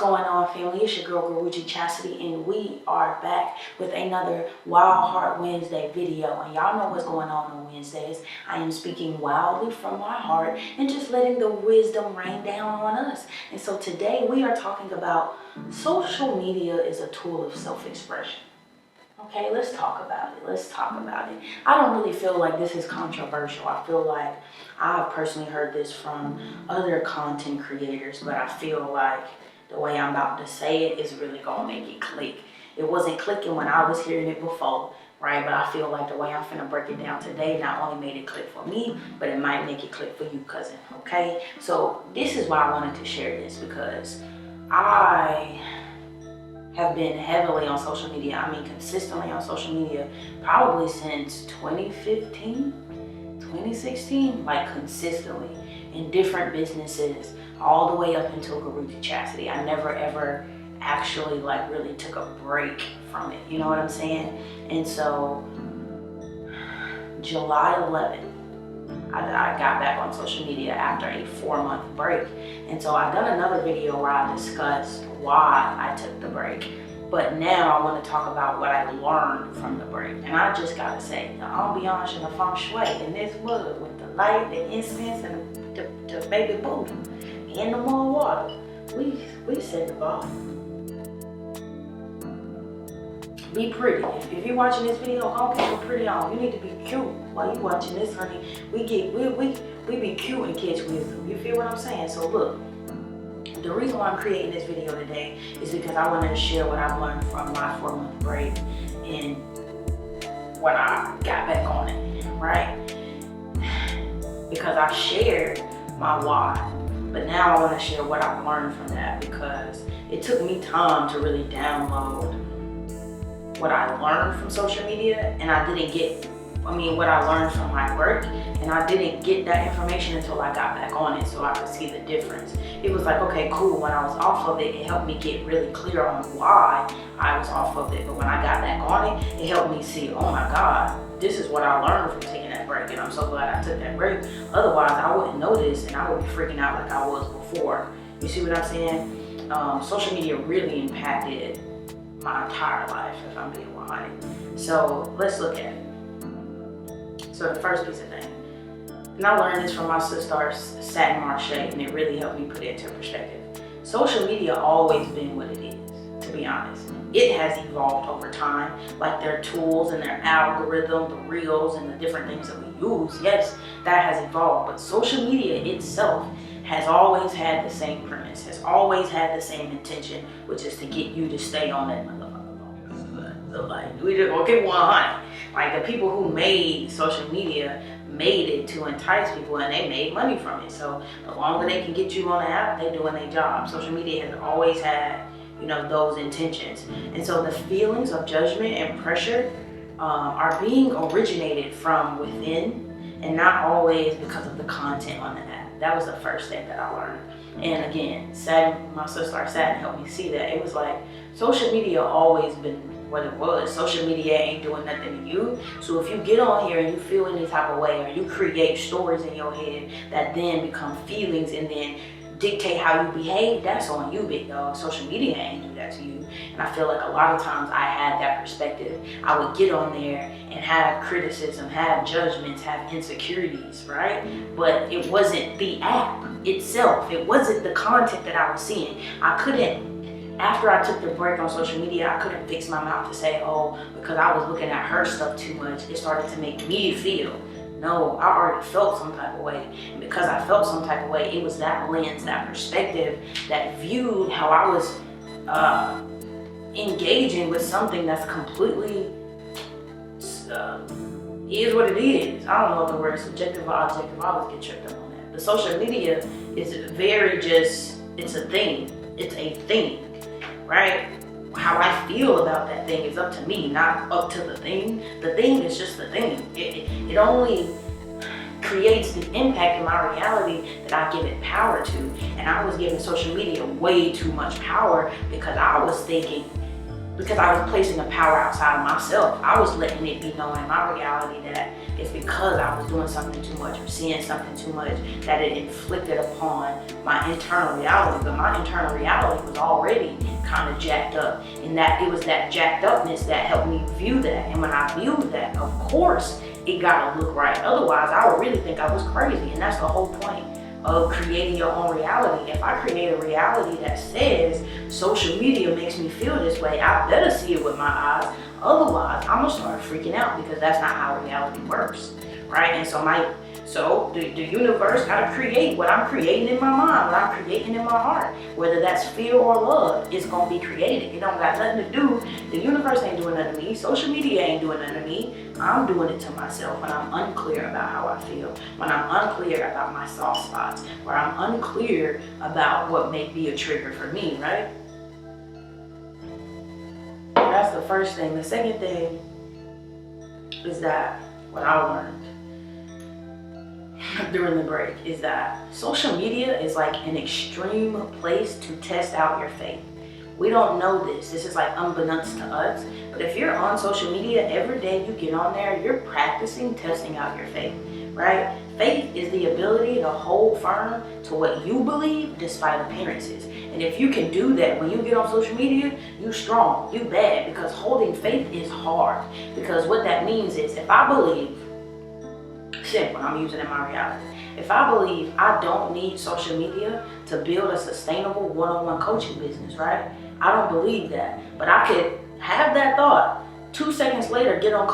going on, family? It's your girl Gurukul Chastity, and we are back with another Wild Heart Wednesday video. And y'all know what's going on Wednesdays. I am speaking wildly from my heart and just letting the wisdom rain down on us. And so today we are talking about social media is a tool of self-expression. Okay, let's talk about it. I don't really feel like this is controversial. I feel like I've personally heard this from other content creators, but I feel like the way I'm about to say it is really gonna make it click. It wasn't clicking when I was hearing it before, right? But I feel like the way I'm finna break it down today not only made it click for me, but it might make it click for you, cousin, okay? So this is why I wanted to share this, because I have been heavily on social media. I mean, consistently on social media, probably since 2015, 2016, like consistently in different businesses, all the way up until Gurukul Chastity. I never ever actually like really took a break from it. You know what I'm saying? And so July 11th, I got back on social media after a 4-month break. And so I've done another video where I discussed why I took the break. But now I want to talk about what I learned from the break. And I just got to say, the ambiance and the feng shui in this wood with the light, the incense, and the baby Buddha and the more water, we set the bar. Be pretty. If you're watching this video, I don't care how pretty on. You need to be cute while you watching this, honey. We be cute and catch wisdom. You feel what I'm saying? So look, the reason why I'm creating this video today is because I want to share what I've learned from my 4-month break and when I got back on it, right? Because I've shared my why, but now I want to share what I've learned from that, because it took me time to really download what I learned from social media, and what I learned from my work, and I didn't get that information until I got back on it so I could see the difference. It was like, okay, cool, when I was off of it, it helped me get really clear on why I was off of it, but when I got back on it, it helped me see, oh my God, this is what I learned from taking that break, and I'm so glad I took that break. Otherwise, I wouldn't know this, and I would be freaking out like I was before. You see what I'm saying? Social media really impacted my entire life, if I'm being 100. So let's look at it. So the first piece of thing, and I learned this from my sister Satin Marche, and it really helped me put it into perspective. Social media always been what it is, to be honest. It has evolved over time, like their tools and their algorithm, the reels and the different things that we use. Yes, that has evolved, but social media itself has always had the same premise, has always had the same intention, which is to get you to stay on that motherfucker. Like, we just gonna keep 100. Like, the people who made social media made it to entice people, and they made money from it. So the longer they can get you on the app, they're doing their job. Social media has always had, those intentions. And so the feelings of judgment and pressure are being originated from within, and not always because of the content on the app. That was the first thing that I learned. And again, my sister Satin helped me see that. It was like, social media always been what it was. Social media ain't doing nothing to you. So if you get on here and you feel any type of way, or you create stories in your head that then become feelings and then dictate how you behave, that's on you, big dog. Social media ain't do that to you. And I feel like a lot of times I had that perspective. I would get on there and have criticism, have judgments, have insecurities, right? But it wasn't the app itself. It wasn't the content that I was seeing. After I took the break on social media, I couldn't fix my mouth to say, oh, because I was looking at her stuff too much, it started to make me feel. No, I already felt some type of way. And because I felt some type of way, it was that lens, that perspective that viewed how I was engaging with something that's completely is what it is. I don't know if the word subjective or objective, I always get tripped up on that. But social media is it's a thing. It's a thing, right? How I feel about that thing is up to me, not up to the thing. The thing is just the thing. It only creates the impact in my reality that I give it power to. And I was giving social media way too much power because I was placing a power outside of myself. I was letting it be known in my reality that it's because I was doing something too much or seeing something too much that it inflicted upon my internal reality. But my internal reality was already kind of jacked up, and that it was that jacked upness that helped me view that. And when I viewed that, of course, it gotta look right. Otherwise, I would really think I was crazy. And that's the whole point of creating your own reality. If I create a reality that says social media makes me feel this way, I better see it with my eyes. Otherwise, I'm gonna start freaking out, because that's not how reality works, right? And so the universe gotta create what I'm creating in my mind, what I'm creating in my heart. Whether that's fear or love, it's gonna be created. It don't got nothing to do. The universe ain't doing nothing to me. Social media ain't doing nothing to me. I'm doing it to myself when I'm unclear about how I feel, when I'm unclear about my soft spots, where I'm unclear about what may be a trigger for me, right? That's the first thing. The second thing is that what I learned during the break is that social media is like an extreme place to test out your faith. We don't know this. This is like unbeknownst to us. But if you're on social media, every day you get on there, you're practicing testing out your faith, right? Faith is the ability to hold firm to what you believe despite appearances. And if you can do that when you get on social media, you strong, you bad, because holding faith is hard. Because what that means is, if I believe, simple, I'm using it in my reality. If I believe I don't need social media to build a sustainable one-on-one coaching business, right? I don't believe that. But I could have that thought, 2 seconds later get on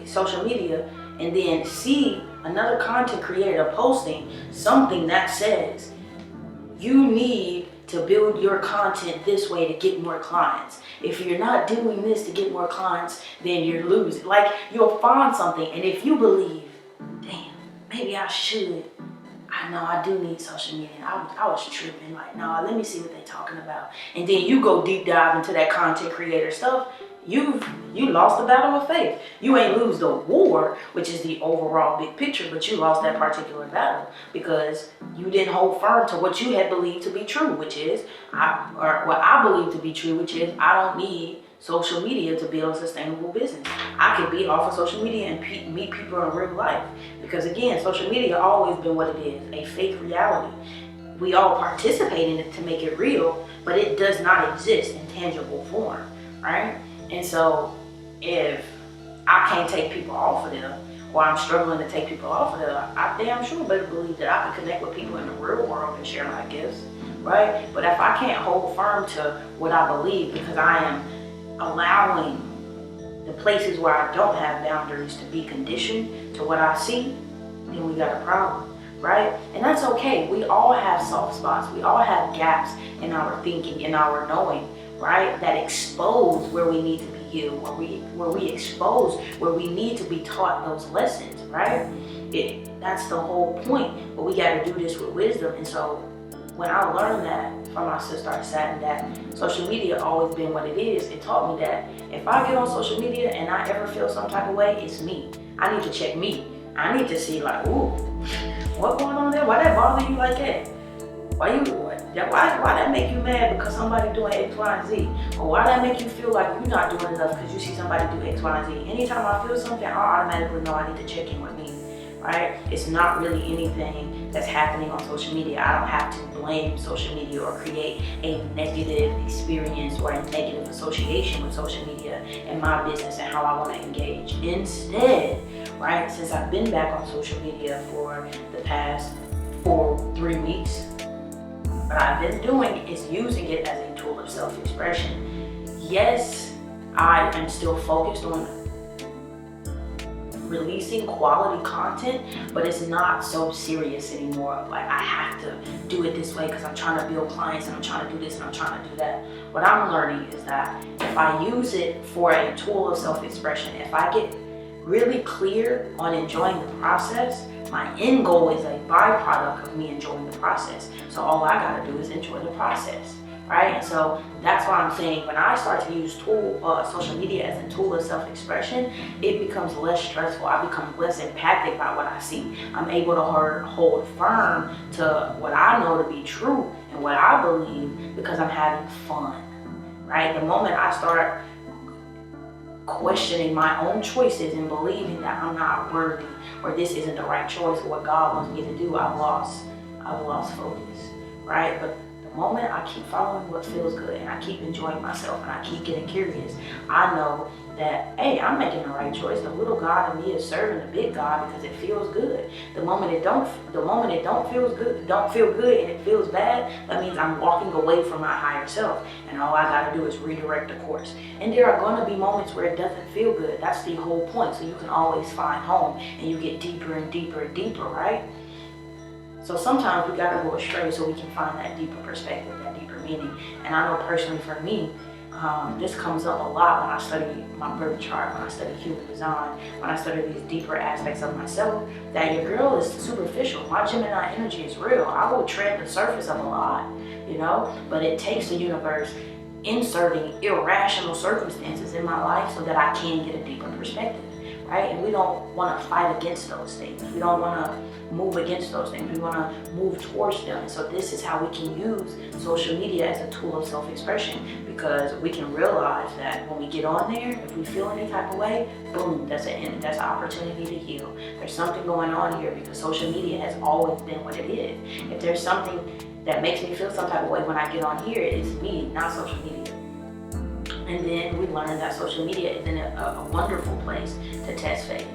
social media and then see another content creator posting something that says, you need to build your content this way to get more clients. If you're not doing this to get more clients, then you're losing. Like, you'll find something, and if you believe, damn, maybe I should. I know I do need social media. I was tripping, like, no, let me see what they're talking about. And then you go deep dive into that content creator stuff. You lost the battle of faith. You ain't lose the war, which is the overall big picture, but you lost that particular battle because you didn't hold firm to what you had believed to be true, which is, what I believe to be true, which is, I don't need social media to build a sustainable business. I could be off of social media and meet people in real life. Because again, social media always been what it is, a fake reality. We all participate in it to make it real, but it does not exist in tangible form, right? And so if I can't take people off of them, or I'm struggling to take people off of them, I damn sure better believe that I can connect with people in the real world and share my gifts, right? But if I can't hold firm to what I believe because I am allowing the places where I don't have boundaries to be conditioned to what I see, then we got a problem, right? And that's okay. We all have soft spots. We all have gaps in our thinking, in our knowing, right? That expose where we need to be healed, where we expose where we need to be taught those lessons, right? That's the whole point. But we got to do this with wisdom. And so when I learned that from my sister, I sat in that social media always been what it is. It taught me that if I get on social media and I ever feel some type of way, it's me. I need to check me. I need to see, like, ooh, what going on there? Why that bother you like that? Why that make you mad because somebody doing X, Y, and Z? Or why that make you feel like you're not doing enough because you see somebody do X, Y, and Z? Anytime I feel something, I automatically know I need to check in with me, right? It's not really anything that's happening on social media. I don't have to blame social media or create a negative experience or a negative association with social media in my business and how I want to engage. Instead, right, since I've been back on social media for the past 3 weeks, what I've been doing is using it as a tool of self-expression. Yes, I am still focused on releasing quality content, but it's not so serious anymore. Like, I have to do it this way because I'm trying to build clients and I'm trying to do this and I'm trying to do that. What I'm learning is that if I use it for a tool of self-expression, if I get really clear on enjoying the process, my end goal is a byproduct of me enjoying the process. So all I gotta do is enjoy the process, right? And so that's why I'm saying when I start to use social media as a tool of self-expression, it becomes less stressful. I become less impacted by what I see. I'm able to hold firm to what I know to be true and what I believe because I'm having fun, right? The moment I start questioning my own choices and believing that I'm not worthy or this isn't the right choice or what God wants me to do, I've lost focus, right? But the moment I keep following what feels good and I keep enjoying myself and I keep getting curious, I know that, hey, I'm making the right choice. The little God in me is serving the big God because it feels good. The moment it don't feel good and it feels bad, that means I'm walking away from my higher self. And all I gotta do is redirect the course. And there are gonna be moments where it doesn't feel good. That's the whole point. So you can always find home and you get deeper and deeper and deeper, right? So sometimes we gotta go astray so we can find that deeper perspective, that deeper meaning. And I know personally for me, this comes up a lot when I study my birth chart, when I study human design, when I study these deeper aspects of myself, that your girl is superficial. My Gemini energy is real. I will tread the surface of a lot, you know, but it takes the universe inserting irrational circumstances in my life so that I can get a deeper perspective, right? And we don't want to fight against those things. We don't want to move against those things. We want to move towards them. And so this is how we can use social media as a tool of self-expression, because we can realize that when we get on there, if we feel any type of way, boom, that's an opportunity to heal. There's something going on here because social media has always been what it is. If there's something that makes me feel some type of way when I get on here, it's me, not social media. And then we learned that social media is a wonderful place to test faith,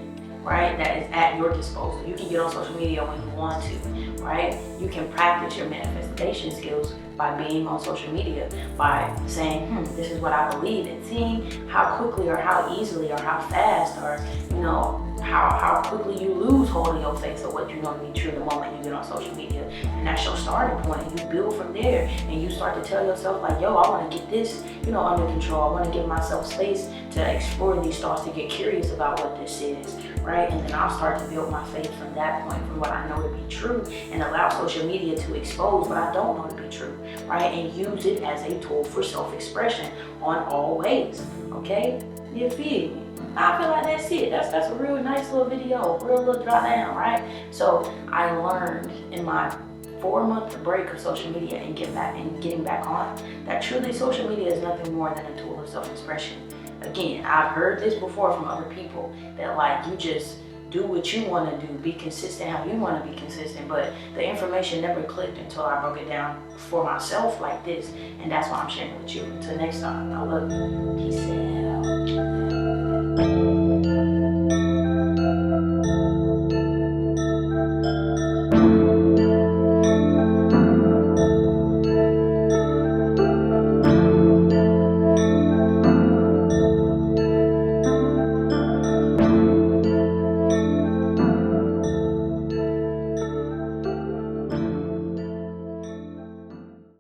right? That is at your disposal. You can get on social media when you want to, right? You can practice your manifestation skills by being on social media, by saying, this is what I believe, and seeing how quickly or how easily or how fast or, you know, how quickly you lose hold of your faith or what you know to be true the moment you get on social media. And that's your starting point. You build from there and you start to tell yourself like, yo, I want to get this, you know, under control. I want to give myself space to explore these thoughts, to get curious about what this is, right? And then I'll start to build my faith from that point, from what I know to be true, and allow social media to expose what I don't know to be true, right? And use it as a tool for self-expression on all ways, okay? You feel me? I feel like that's it. That's a real nice little video, real little drop down, right? So I learned in my 4-month break of social media and getting back on that truly social media is nothing more than a tool of self-expression. Again, I've heard this before from other people that like you just do what you want to do, be consistent how you want to be consistent, but the information never clicked until I broke it down for myself like this, and that's why I'm sharing with you. Until next time, I love you. Peace out.